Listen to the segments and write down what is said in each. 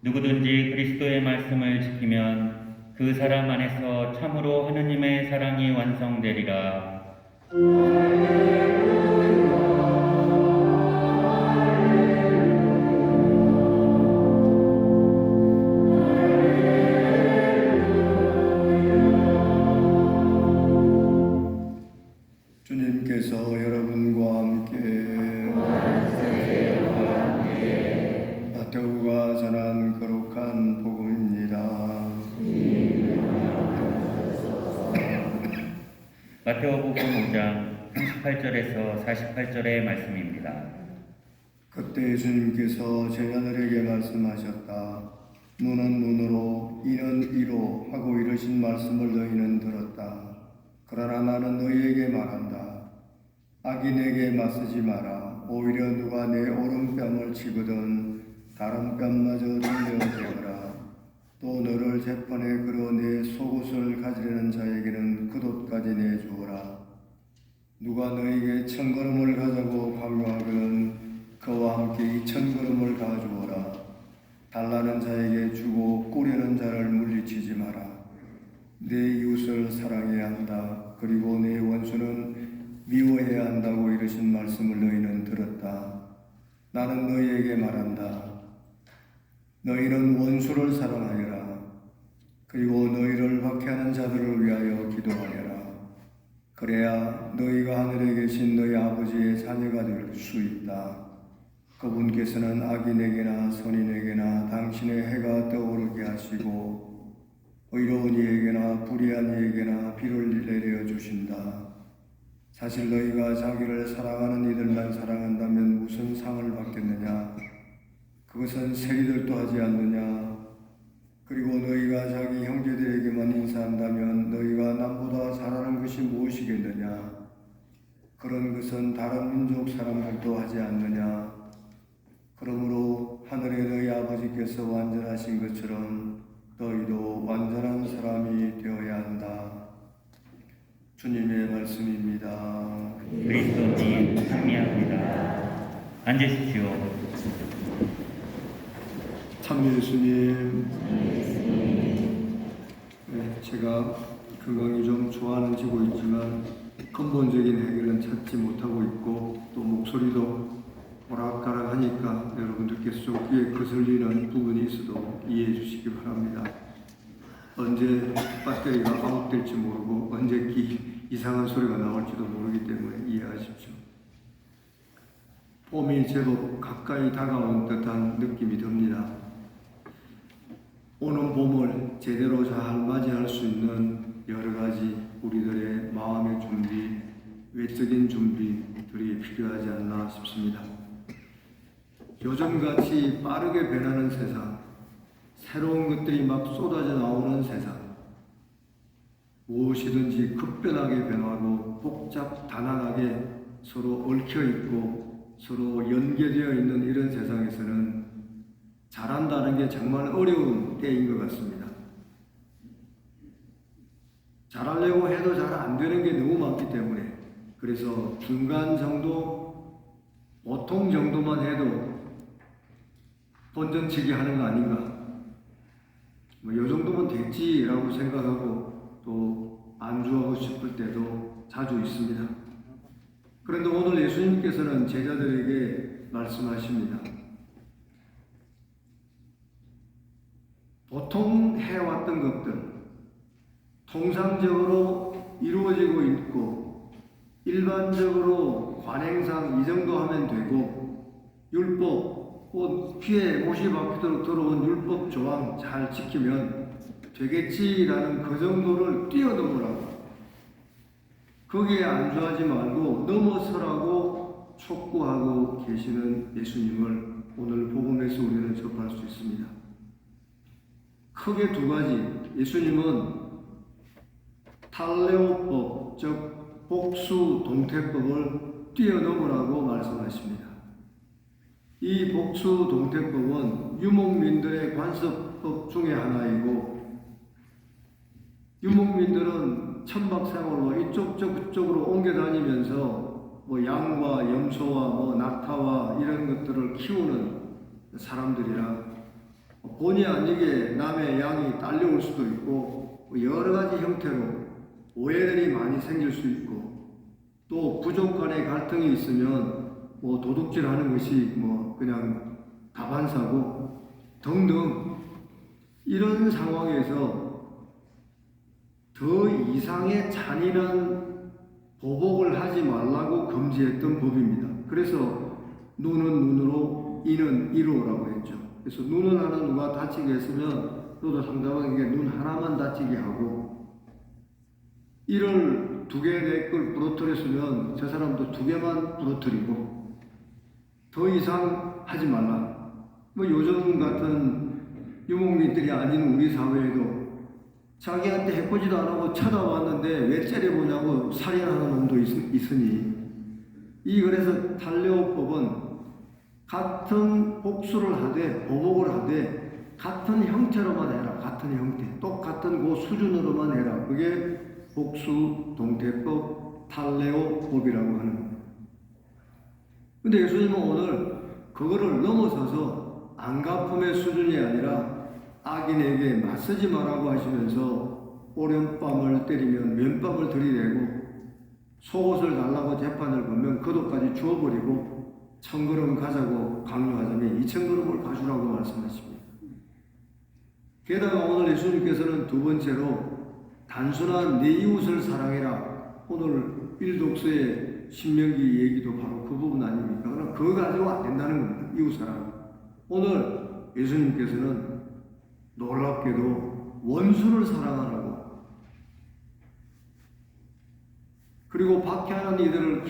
누구든지 그리스도의 말씀을 지키면 그 사람 안에서 참으로 하느님의 사랑이 완성되리라. 주님께서 여러분과 함께 마태오가 전한 거룩한 복음입니다. 마태복음 5장 38절에서 48절의 말씀입니다. 그때 예수님께서 제자들에게 말씀하셨다. 눈은 눈으로 이는 이로 하고 이러신 말씀을 너희는 들었다. 그러나 나는 너희에게 말한다. 악인에게 맞서지 마라. 오히려 누가 내 오른뺨을 치거든 다른 뺨마저 돌려대어라. 또 너를 재판에 걸어 내 속옷을 가지려는 자에게는 겉옷까지 내주어라. 누가 너에게 1000걸음을 가자고 강요하거든 그와 함께 2000걸음을 가주어라. 달라는 자에게 주고 꾸려는 자를 물리치지 마라. 내 이웃을 사랑해야 한다. 그리고 내 원수는 미워해야 한다고 이러신 말씀을 너희는 들었다. 나는 너희에게 말한다. 너희는 원수를 사랑하여라. 그리고 너희를 박해하는 자들을 위하여 기도하여라. 그래야 너희가 하늘에 계신 너희 아버지의 자녀가 될 수 있다. 그분께서는 악인에게나 선인에게나 당신의 해가 떠오르게 하시고 의로운 이에게나 불의한 이에게나 비를 내려 주신다. 사실 너희가 자기를 사랑하는 이들만 사랑한다면 무슨 상을 받겠느냐? 그것은 세리들도 하지 않느냐? 그리고 너희가 자기 형제들에게만 인사한다면 너희가 남보다 잘하는 것이 무엇이겠느냐? 그런 것은 다른 민족 사람들도 하지 않느냐? 그러므로 하늘의 너희 아버지께서 완전하신 것처럼 너희도 완전한 사람이 되어야 한다. 주님의 말씀입니다. 그리스도님 승리합니다. 앉으십시오. 참 예수님, 네, 제가 건강이 좀 좋아지고 있지만 근본적인 해결은 찾지 못하고 있고 또 목소리도 오락가락하니까 여러분들께서 좀 귀에 거슬리는 부분이 있어도 이해해 주시기 바랍니다. 언제 배터리가 아웃될지 모르고 언제 이상한 소리가 나올지도 모르기 때문에 이해하십시오. 봄이 제법 가까이 다가온 듯한 느낌이 듭니다. 오는 봄을 제대로 잘 맞이할 수 있는 여러 가지 우리들의 마음의 준비, 외적인 준비들이 필요하지 않나 싶습니다. 요즘같이 빠르게 변하는 세상, 새로운 것들이 막 쏟아져 나오는 세상, 무엇이든지 급변하게 변하고 복잡다난하게 서로 얽혀있고 서로 연계되어 있는 이런 세상에서는 잘한다는 게 정말 어려운 때인 것 같습니다. 잘하려고 해도 잘 안 되는 게 너무 많기 때문에 그래서 중간 정도, 보통 정도만 해도 본전치기 하는 거 아닌가? 요 정도면 됐지라고 생각하고 또 안주하고 싶을 때도 자주 있습니다. 그런데 오늘 예수님께서는 제자들에게 말씀하십니다. 보통 해왔던 것들, 통상적으로 이루어지고 있고 일반적으로 관행상 이 정도 하면 되고 율법, 귀에 못이 박히도록 들어온 율법 조항 잘 지키면 되겠지라는 그 정도를 뛰어넘으라고, 거기에 안주하지 말고 넘어서라고 촉구하고 계시는 예수님을 오늘 복음에서 우리는 접할 수 있습니다. 크게 두 가지. 예수님은 탈레오법, 즉 복수 동태법을 뛰어넘으라고 말씀하십니다. 이 복수 동태법은 유목민들의 관습법 중에 하나이고, 유목민들은 천박생활로 이쪽 저쪽으로 옮겨 다니면서 양과 염소와 낙타와 이런 것들을 키우는 사람들이라 본의 아니게 남의 양이 딸려올 수도 있고 여러 가지 형태로 오해들이 많이 생길 수 있고 또 부족 간의 갈등이 있으면 도둑질하는 것이 그냥 다반사고 등등 이런 상황에서 더 이상의 잔인한 보복을 하지 말라고 금지했던 법입니다. 그래서 눈은 눈으로 이는 이로라고 했죠. 그래서 눈은 하나 누가 다치게 했으면 너도 상대방에게 눈 하나만 다치게 하고 이를 2개, 4걸 부러뜨렸으면 저 사람도 2개만 부러뜨리고 더 이상 하지 말라. 요즘 같은 유목민들이 아닌 우리 사회에도 자기한테 해코지도 안 하고 쳐다봤는데 왜 째려보냐고 살인하는 놈도 있으니 그래서 탈레오법은 같은 복수를 하되 보복을 하되 같은 형태로만 해라. 같은 형태 똑같은 그 수준으로만 해라. 그게 복수 동태법 탈레오법이라고 하는 겁니다. 근데 예수님은 오늘 그거를 넘어서서 안갚음의 수준이 아니라 악인에게 맞서지 말라고 하시면서 오른뺨을 때리면 왼뺨을 들이대고 속옷을 달라고 재판을 걸면 겉옷까지 주워버리고 1000걸음 가자고 강요하자면 2000걸음을 가주라고 말씀하십니다. 게다가 오늘 예수님께서는 2번째로 단순한 내 이웃을 사랑해라. 오늘 일독서의 신명기 얘기도 바로 그 부분 아닙니까? 그러나 그거 가지고 안 된다는 겁니다. 이웃 사랑. 오늘 예수님께서는 놀랍게도 원수를 사랑하라고 그리고 박해하는 이들을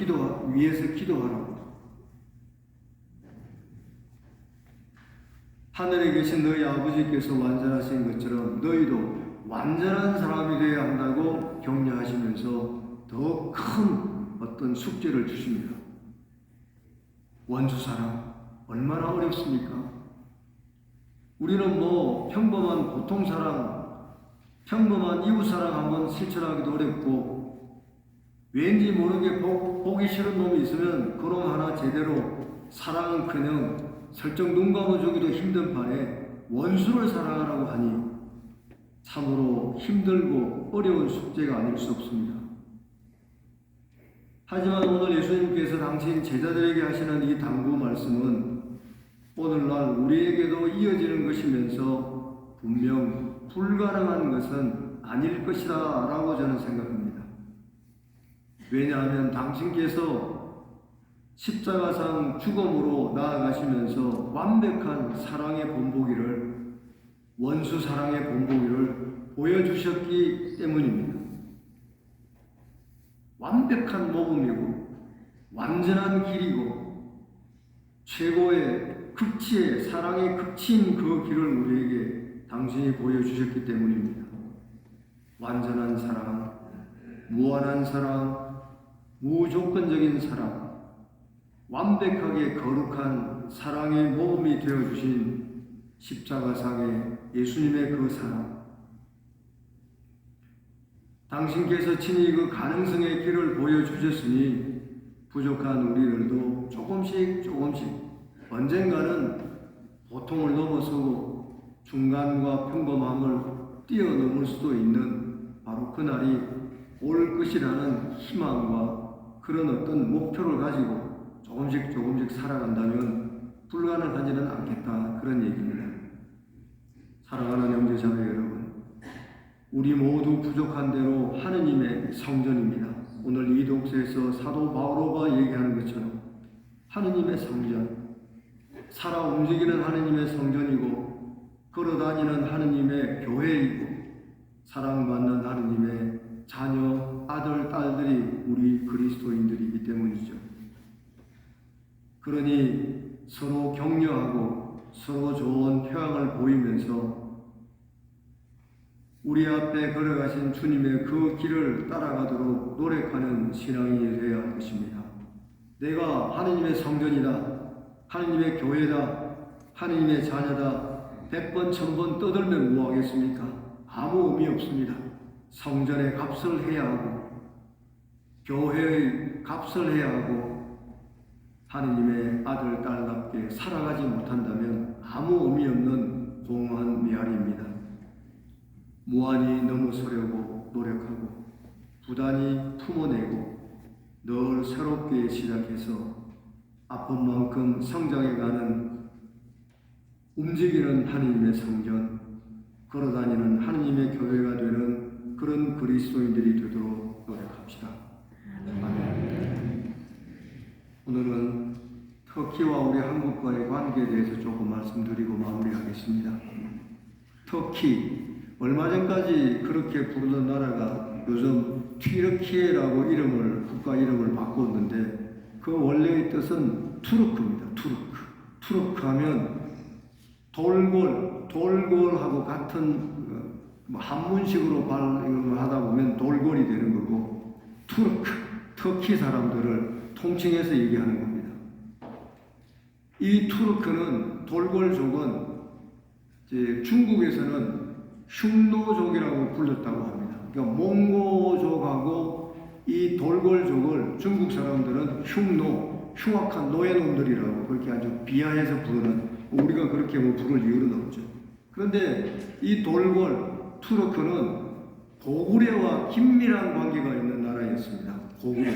위해서 기도하라고 하늘에 계신 너희 아버지께서 완전하신 것처럼 너희도 완전한 사람이 되어야 한다고 격려하시면서 더 큰 어떤 숙제를 주십니다. 원수 사랑 얼마나 어렵습니까? 우리는 평범한 보통 사랑, 평범한 이웃 사랑 한번 실천하기도 어렵고 왠지 모르게 보기 싫은 놈이 있으면 그놈 하나 제대로 사랑은커녕 설정 눈 감아주기도 힘든 판에 원수를 사랑하라고 하니 참으로 힘들고 어려운 숙제가 아닐 수 없습니다. 하지만 오늘 예수님께서 당신 제자들에게 하시는 이 당부 말씀은 오늘날 우리에게도 이어지는 것이면서 분명 불가능한 것은 아닐 것이다 라고 저는 생각합니다. 왜냐하면 당신께서 십자가상 죽음으로 나아가시면서 완벽한 사랑의 본보기를 원수 사랑의 본보기를 보여주셨기 때문입니다. 완벽한 모범이고 완전한 길이고 최고의 극치의 사랑의 극치인 그 길을 우리에게 당신이 보여주셨기 때문입니다. 완전한 사랑, 무한한 사랑, 무조건적인 사랑, 완벽하게 거룩한 사랑의 모범이 되어주신 십자가상의 예수님의 그 사랑, 당신께서 친히 그 가능성의 길을 보여주셨으니 부족한 우리들도 조금씩 언젠가는 보통을 넘어서고 중간과 평범함을 뛰어넘을 수도 있는 바로 그날이 올 것이라는 희망과 그런 어떤 목표를 가지고 조금씩 살아간다면 불가능하지는 않겠다, 그런 얘기입니다. 사랑하는 형제자매 여러분, 우리 모두 부족한 대로 하느님의 성전입니다. 오늘 이 독서에서 사도 바오로가 얘기하는 것처럼 하느님의 성전, 살아 움직이는 하느님의 성전이고 걸어다니는 하느님의 교회이고 사랑받는 하느님의 자녀, 아들, 딸들이 우리 그리스도인들이기 때문이죠. 그러니 서로 격려하고 서로 좋은 표양을 보이면서 우리 앞에 걸어가신 주님의 그 길을 따라가도록 노력하는 신앙이 되어야 할 것입니다. 내가 하느님의 성전이다, 하느님의 교회다, 하느님의 자녀다 100번 1000번 떠들면 뭐하겠습니까? 아무 의미 없습니다. 성전의 값을 해야 하고 교회의 값을 해야 하고 하느님의 아들, 딸답게 살아가지 못한다면 아무 의미 없는 공허한 무한히 넘어서려고 노력하고 부단히 품어내고 늘 새롭게 시작해서 아픈 만큼 성장해가는 움직이는 하느님의 성전, 걸어다니는 하느님의 교회가 되는 그런 그리스도인들이 되도록 노력합시다. 아멘. 오늘은 터키와 우리 한국과의 관계에 대해서 조금 말씀드리고 마무리하겠습니다. 터키, 얼마 전까지 그렇게 부르던 나라가 요즘 튀르키예라고 국가 이름을 바꿨는데 그 원래의 뜻은 투르크입니다. 투르크 하면 돌골하고 같은 한문식으로 하다 보면 돌골이 되는 거고, 터키 사람들을 통칭해서 얘기하는 겁니다. 이 투르크는 돌골족은 이제 중국에서는 흉노족이라고 불렸다고 합니다. 그러니까 몽고족하고 이 돌골족을 중국 사람들은 흉악한 노예놈들이라고 그렇게 아주 비하해서 부르는, 우리가 그렇게 부를 이유는 없죠. 그런데 이 투르크는 고구려와 긴밀한 관계가 있는 나라였습니다. 고구려.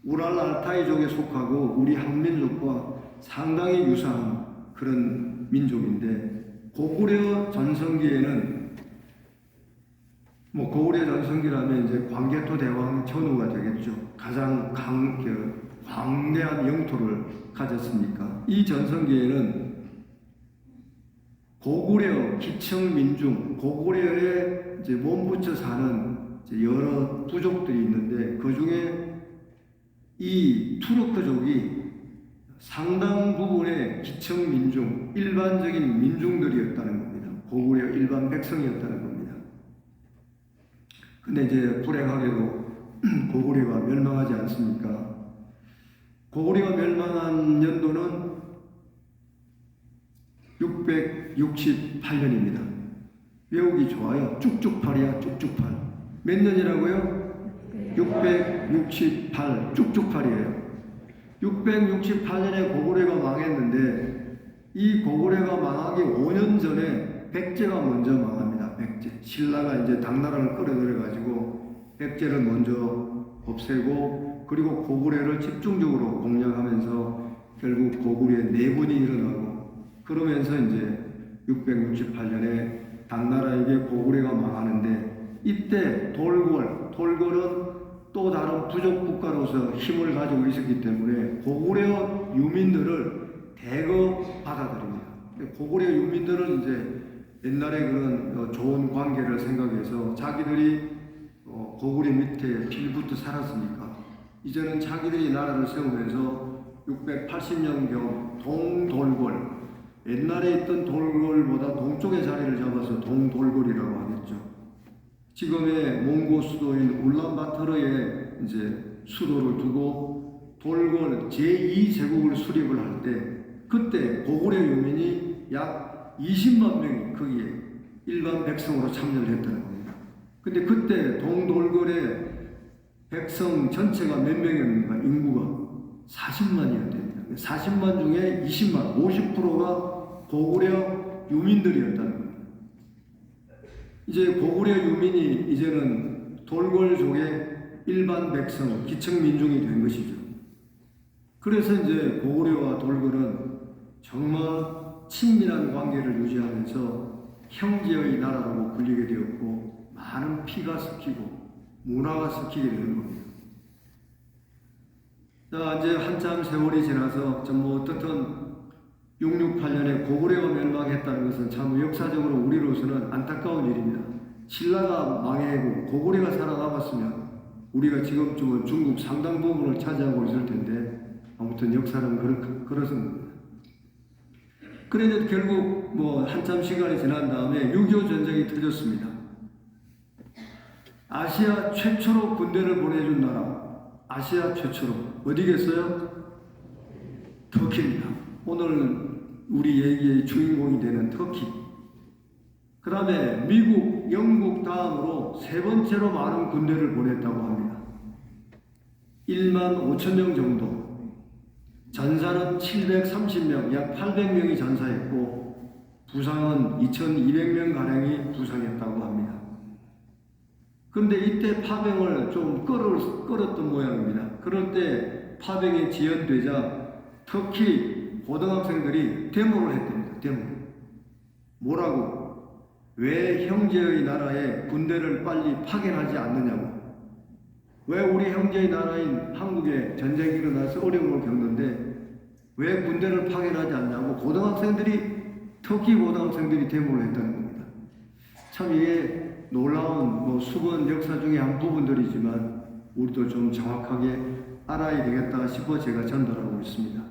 우랄 알타이족에 속하고 우리 한민족과 상당히 유사한 그런 민족인데, 고구려 전성기에는 고구려 전성기라면 이제 광개토 대왕 전후가 되겠죠. 가장 광대한 영토를 가졌으니까 이 전성기에는 고구려 기청 민중, 고구려에 이제 몸붙여 사는 이제 여러 부족들이 있는데 그 중에 이 투르크족이 상당 부분의 기청 민중, 일반적인 민중들이었다는 겁니다. 고구려 일반 백성이었다는 겁니다. 근데 이제 불행하게도 고구려가 멸망하지 않습니까? 고구려가 멸망한 연도는 668년입니다. 외우기 좋아요. 쭉쭉팔이야, 쭉쭉팔. 몇 년이라고요? 668, 쭉쭉팔이에요. 668년에 고구려가 망했는데 이 고구려가 망하기 5년 전에 백제가 먼저 망합니다. 백제. 신라가 이제 당나라를 끌어들여가지고 백제를 먼저 없애고, 그리고 고구려를 집중적으로 공략하면서 결국 고구려의 내분이 일어나고, 그러면서 이제 668년에 당나라에게 고구려가 망하는데, 이때 돌골은 또 다른 부족 국가로서 힘을 가지고 있었기 때문에 고구려 유민들을 대거 받아들입니다. 고구려 유민들은 이제 옛날에 그런 좋은 관계를 생각해서 자기들이 고구려 밑에 빌붙어 살았으니까 이제는 자기들이 나라를 세우면서 680년경 동돌골, 옛날에 있던 돌골보다 동쪽에 자리를 잡아서 동돌골이라고 하겠죠. 지금의 몽고 수도인 울란바토르에 이제 수도를 두고 돌골 제2제국을 수립을 할 때, 그때 고구려 유민이 약 20만 명이 거기에 일반 백성으로 참여를 했다는 겁니다. 근데 그때 동돌골의 백성 전체가 몇 명이었는가? 인구가 40만이었답니다. 40만 중에 20만, 50%가 고구려 유민들이었다는 겁니다. 이제 고구려 유민이 이제는 돌골족의 일반 백성, 기층 민중이 된 것이죠. 그래서 이제 고구려와 돌골은 정말 친밀한 관계를 유지하면서 형제의 나라라고 불리게 되었고, 많은 피가 섞이고 문화가 섞이게 되는 겁니다. 자, 이제 한참 세월이 지나서 어떻든 668년에 고구려가 멸망했다는 것은 참 역사적으로 우리로서는 안타까운 일입니다. 신라가 망해고 고구려가 살아남았으면 우리가 지금쯤은 중국 상당 부분을 차지하고 있을 텐데, 아무튼 역사는 그렇습니다. 그래서 결국 한참 시간이 지난 다음에 6.25 전쟁이 터졌습니다. 아시아 최초로 군대를 보내준 나라, 아시아 최초로 어디겠어요? 터키입니다. 오늘 우리 얘기의 주인공이 되는 터키. 그 다음에 미국, 영국 다음으로 세 번째로 많은 군대를 보냈다고 합니다. 1만 5천 명 정도. 전사는 730명, 약 800명이 전사했고, 부상은 2,200명 가량이 부상했다고 합니다. 그런데 이때 파병을 좀 끌었던 모양입니다. 그럴 때 파병이 지연되자 터키 고등학생들이 데모를 했답니다. 데모. 뭐라고? 왜 형제의 나라에 군대를 빨리 파견하지 않느냐고. 왜 우리 형제의 나라인 한국에 전쟁이 일어나서 어려움을 겪는데 왜 군대를 파견하지 않냐고 터키 고등학생들이 데모를 했다는 겁니다. 참 이게 놀라운 수건 역사 중에 한 부분들이지만 우리도 좀 정확하게 알아야 되겠다 싶어 제가 전달하고 있습니다.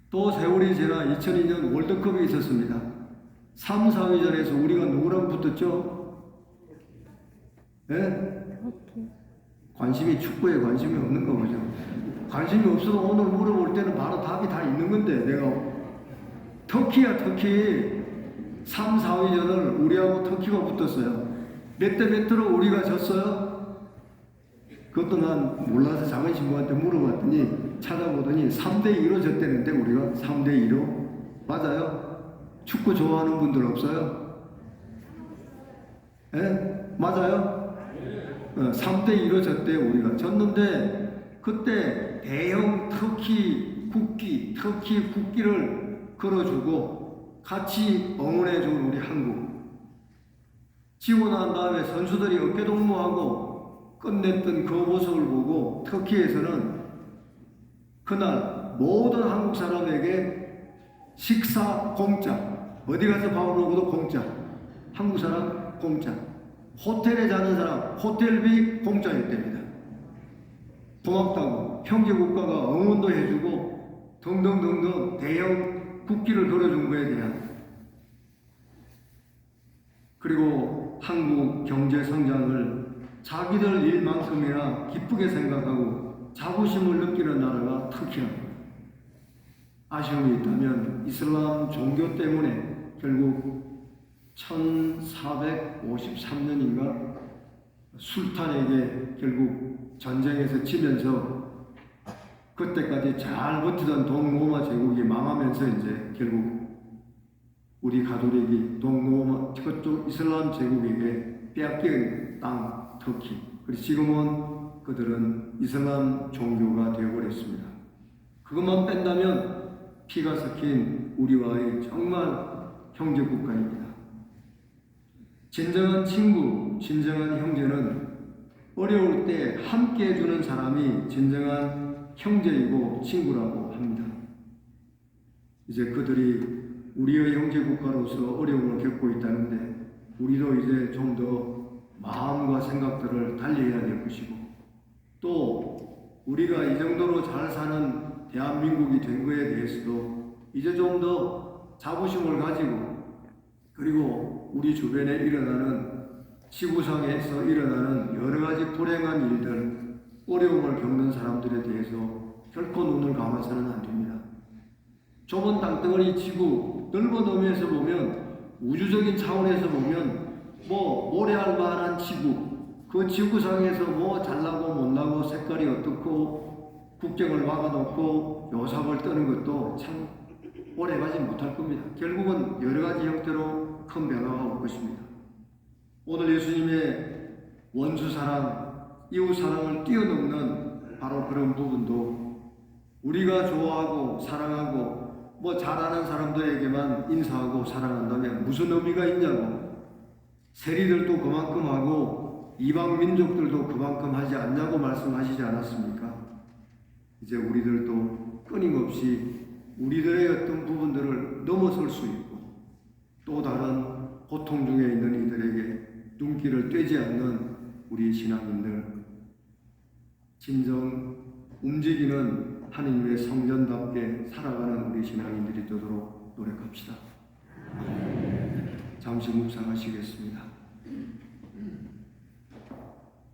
또 세월이 지나 2002년 월드컵이 있었습니다. 3, 4위전에서 우리가 누구랑 붙었죠? 네? 축구에 관심이 없는 거 보죠. 관심이 없어도 오늘 물어볼 때는 바로 답이 다 있는 건데 내가 터키야 터키 3, 4위전을 우리하고 터키가 붙었어요. 몇 대 몇으로 우리가 졌어요? 그것도 난 몰라서 작은 신부한테 물어봤더니 찾아보더니 3대2로 졌다는데 우리가 3대2로 맞아요? 축구 좋아하는 분들 없어요? 예? 맞아요? 3대2로 졌대 우리가 졌는데 그때 대형 터키 국기를 걸어주고 같이 응원해준 우리 한국 지고 난 다음에 선수들이 어깨동무하고 끝냈던 그 모습을 보고 터키에서는 그날 모든 한국 사람에게 식사 공짜 어디 가서 밥을 먹어도 공짜 한국 사람 공짜 호텔에 자는 사람 호텔비 공짜였답니다. 고맙다고 형제 국가가 응원도 해주고 등등등등 대형 국기를 걸어준 거에 대한 그리고 한국 경제 성장을 자기들 일만큼이나 기쁘게 생각하고 자부심을 느끼는 나라가 터키랍니다. 아쉬움이 있다면 이슬람 종교 때문에 결국 1453년인가 술탄에게 결국 전쟁에서 지면서 그때까지 잘 버티던 동로마 제국이 망하면서 이제 결국 우리 가톨릭이 동로마 그쪽 이슬람 제국에게 빼앗긴 땅 터키 그리고 지금은 그들은 이슬람 종교가 되어버렸습니다. 그것만 뺀다면 피가 섞인 우리와의 정말 형제국가입니다. 진정한 친구, 진정한 형제는 어려울 때 함께 해주는 사람이 진정한 형제이고 친구라고 합니다. 이제 그들이 우리의 형제국가로서 어려움을 겪고 있다는데 우리도 이제 좀 더 마음과 생각들을 달리해야 될 것이고 또 우리가 이 정도로 잘 사는 대한민국이 된 것에 대해서도 이제 좀 더 자부심을 가지고 그리고 우리 주변에 일어나는 지구상에서 일어나는 여러 가지 불행한 일들, 어려움을 겪는 사람들에 대해서 결코 눈을 감아서는 안 됩니다. 좁은 땅덩어리 지구, 넓은 의미에서 보면 우주적인 차원에서 보면 모래알 만한 지구, 그 지구상에서 잘나고 못나고 색깔이 어떻고 국경을 막아놓고 요삽을 떠는 것도 참 오래가지 못할 겁니다. 결국은 여러 가지 형태로 큰 변화가 올 것입니다. 오늘 예수님의 원수사랑, 이웃사랑을 뛰어넘는 바로 그런 부분도 우리가 좋아하고 사랑하고 잘하는 사람들에게만 인사하고 사랑한다면 무슨 의미가 있냐고 세리들도 그만큼 하고 이방 민족들도 그만큼 하지 않냐고 말씀하시지 않았습니까? 이제 우리들도 끊임없이 우리들의 어떤 부분들을 넘어설 수 있고 또 다른 고통 중에 있는 이들에게 눈길을 떼지 않는 우리 신앙인들 진정 움직이는 하느님의 성전답게 살아가는 우리 신앙인들이 되도록 노력합시다. 잠시 묵상하시겠습니다.